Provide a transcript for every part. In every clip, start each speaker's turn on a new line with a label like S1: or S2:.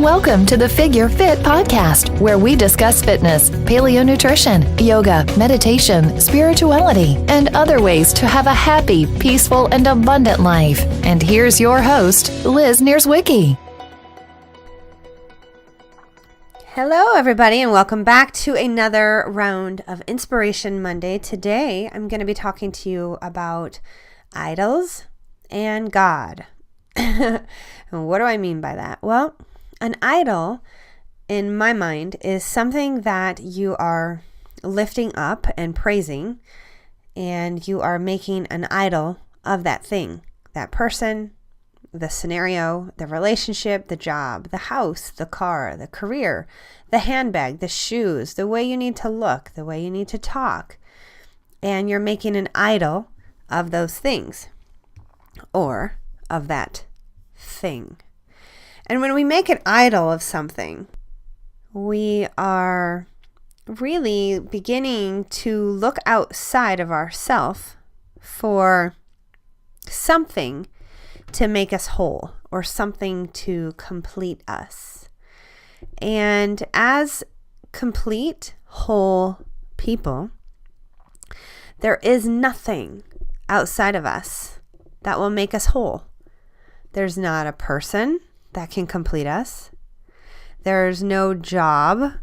S1: Welcome to the Figure Fit podcast, where we discuss fitness, paleo nutrition, yoga, meditation, spirituality, and other ways to have a happy, peaceful, and abundant life. And here's your host, Liz Nierzwicki.
S2: Hello, everybody, and welcome back to another round of Inspiration Monday. Today, I'm going to be talking to you about idols and God. And what do I mean by that? Well, an idol, in my mind, is something that you are lifting up and praising, and you are making an idol of that thing, that person, the scenario, the relationship, the job, the house, the car, the career, the handbag, the shoes, the way you need to look, the way you need to talk. And you're making an idol of those things or of that thing. And when we make an idol of something, we are really beginning to look outside of ourselves for something to make us whole or something to complete us. And as complete, whole people, there is nothing outside of us that will make us whole. There's not a person that can complete us. There's no job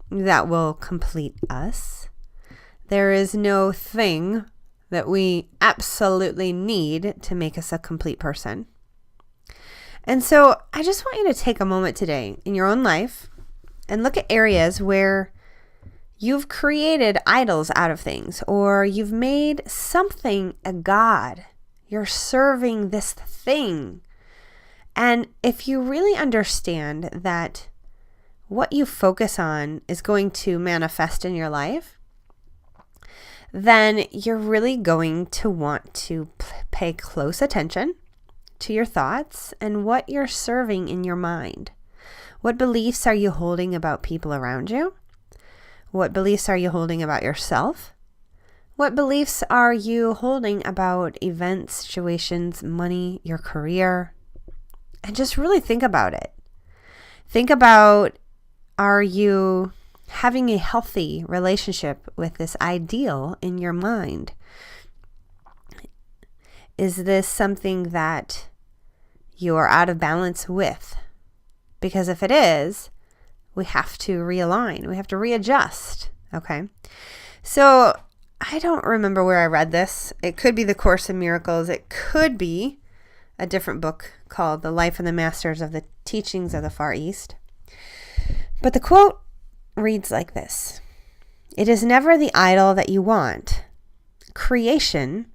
S2: that will complete us. There is no thing that we absolutely need to make us a complete person. And so I just want you to take a moment today in your own life and look at areas where you've created idols out of things, or you've made something a god. You're serving this thing. And if you really understand that what you focus on is going to manifest in your life, then you're really going to want to pay close attention to your thoughts and what you're serving in your mind. What beliefs are you holding about people around you? What beliefs are you holding about yourself? What beliefs are you holding about events, situations, money, your career? And just really think about it. Think about, are you having a healthy relationship with this ideal in your mind? Is this something that you are out of balance with? Because if it is, we have to realign. We have to readjust. Okay. So I don't remember where I read this. It could be the Course in Miracles. It could be a different book called The Life and the Masters of the Teachings of the Far East. But the quote reads like this: "It is never the idol that you want. Creation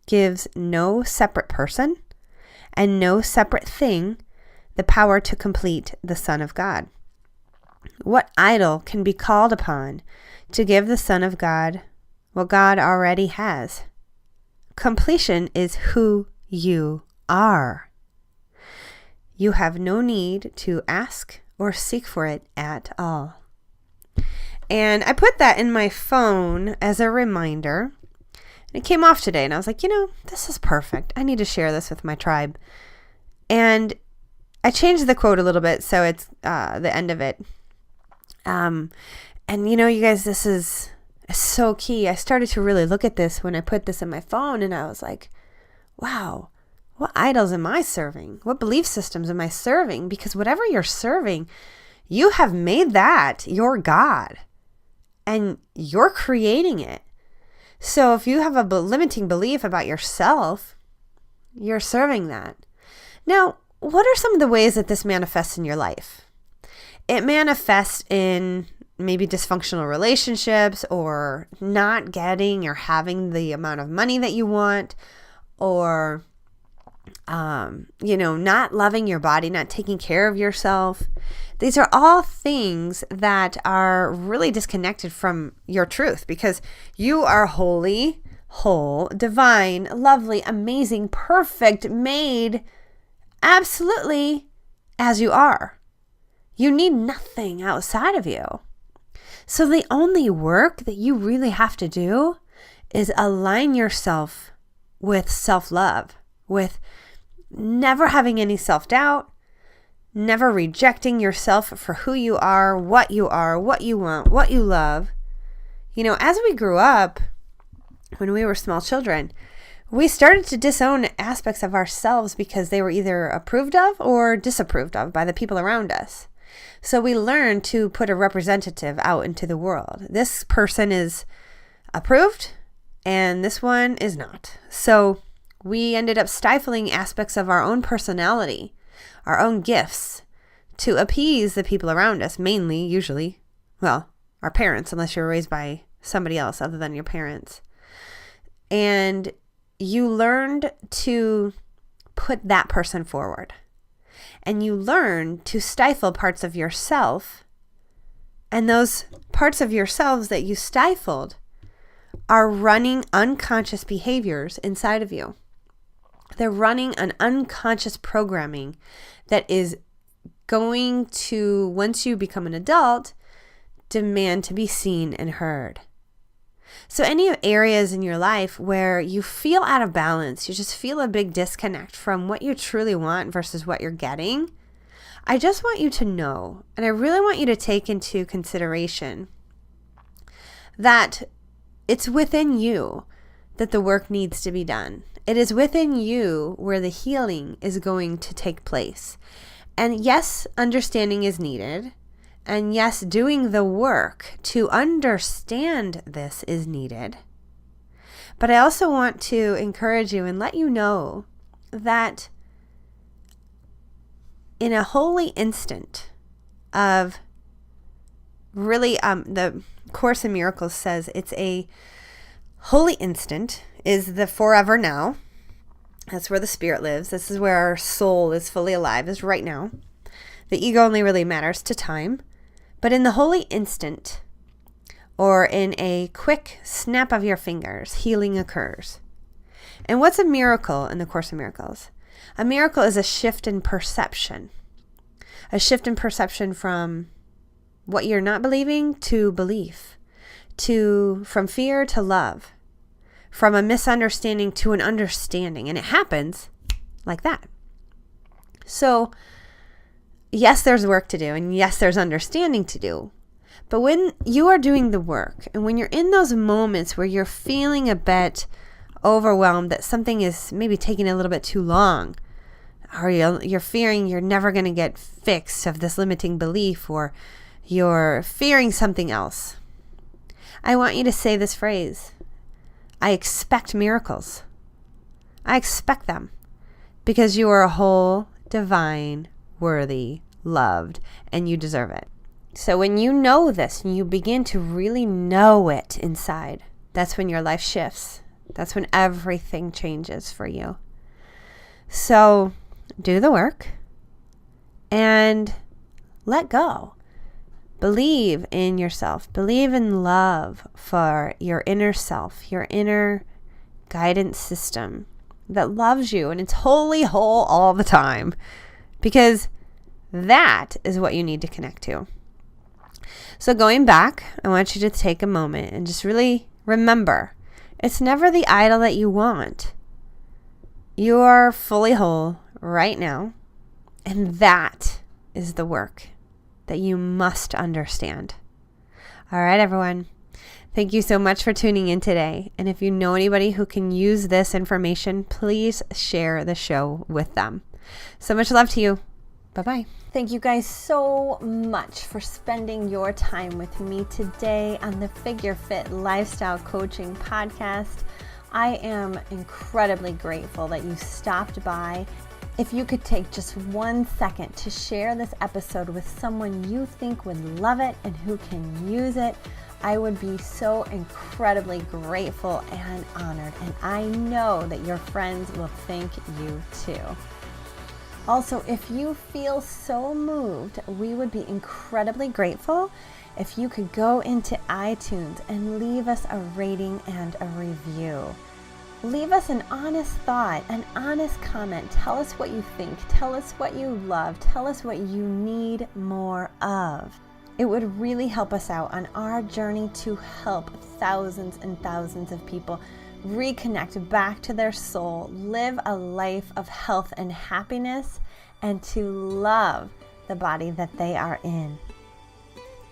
S2: gives no separate person and no separate thing the power to complete the Son of God. What idol can be called upon to give the Son of God what God already has? Completion is who you are. You have no need to ask or seek for it at all." And I put that in my phone as a reminder. It came off today, and I was like, this is perfect. I need to share this with my tribe. And I changed the quote a little bit, so it's the end of it. And you guys, this is so key. I started to really look at this when I put this in my phone, and I was like, wow, what idols am I serving? What belief systems am I serving? Because whatever you're serving, you have made that your God, and you're creating it. So if you have a limiting belief about yourself, you're serving that. Now, what are some of the ways that this manifests in your life? It manifests in maybe dysfunctional relationships, or not getting or having the amount of money that you want, or not loving your body, not taking care of yourself. These are all things that are really disconnected from your truth, because you are holy, whole, divine, lovely, amazing, perfect, made absolutely as you are. You need nothing outside of you. So the only work that you really have to do is align yourself with self-love, with never having any self-doubt, never rejecting yourself for who you are, what you want, what you love. As we grew up, when we were small children, we started to disown aspects of ourselves because they were either approved of or disapproved of by the people around us. So we learned to put a representative out into the world. This person is approved and this one is not. So we ended up stifling aspects of our own personality, our own gifts, to appease the people around us, mainly, usually, our parents, unless you were raised by somebody else other than your parents. And you learned to put that person forward. And you learned to stifle parts of yourself. And those parts of yourselves that you stifled are running unconscious behaviors inside of you. They're running an unconscious programming that is going to, once you become an adult, demand to be seen and heard. So any areas in your life where you feel out of balance, you just feel a big disconnect from what you truly want versus what you're getting, I just want you to know, and I really want you to take into consideration that it's within you that the work needs to be done. It is within you where the healing is going to take place. And yes, understanding is needed. And yes, doing the work to understand this is needed. But I also want to encourage you and let you know that in a holy instant of really, the Course in Miracles says it's a holy instant is the forever now. That's where the spirit lives. This is where our soul is fully alive, is right now. The ego only really matters to time. But in the holy instant, or in a quick snap of your fingers, healing occurs. And what's a miracle in the Course in Miracles? A miracle is a shift in perception. A shift in perception from what you're not believing to belief, from fear to love, from a misunderstanding to an understanding. And it happens like that. So, yes, there's work to do, and yes, there's understanding to do. But when you are doing the work, and when you're in those moments where you're feeling a bit overwhelmed that something is maybe taking a little bit too long, or you're fearing you're never going to get fixed of this limiting belief, or you're fearing something else, I want you to say this phrase: I expect miracles. I expect them because you are a whole, divine, worthy, loved, and you deserve it. So when you know this and you begin to really know it inside, that's when your life shifts. That's when everything changes for you. So do the work and let go. Believe in yourself. Believe in love for your inner self, your inner guidance system that loves you and it's wholly whole all the time. Because that is what you need to connect to. So going back, I want you to take a moment and just really remember, it's never the idol that you want. You are fully whole right now. And that is the work that you must understand. All right, everyone. Thank you so much for tuning in today. And if you know anybody who can use this information, please share the show with them. So much love to you. Bye-bye. Thank you guys so much for spending your time with me today on the Figure Fit Lifestyle Coaching Podcast. I am incredibly grateful that you stopped by. If you could take just 1 second to share this episode with someone you think would love it and who can use it, I would be so incredibly grateful and honored. And I know that your friends will thank you too. Also, if you feel so moved, we would be incredibly grateful if you could go into iTunes and leave us a rating and a review. Leave us an honest thought, an honest comment. Tell us what you think. Tell us what you love. Tell us what you need more of. It would really help us out on our journey to help thousands and thousands of people reconnect back to their soul, live a life of health and happiness, and to love the body that they are in.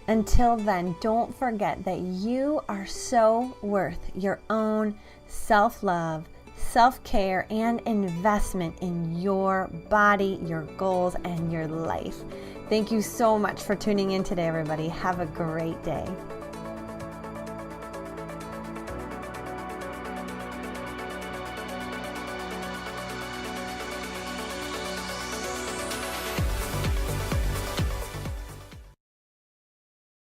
S2: Until then, don't forget that you are so worth your own self-love, self-care, and investment in your body, your goals, and your life. Thank you so much for tuning in today, everybody. Have a great day.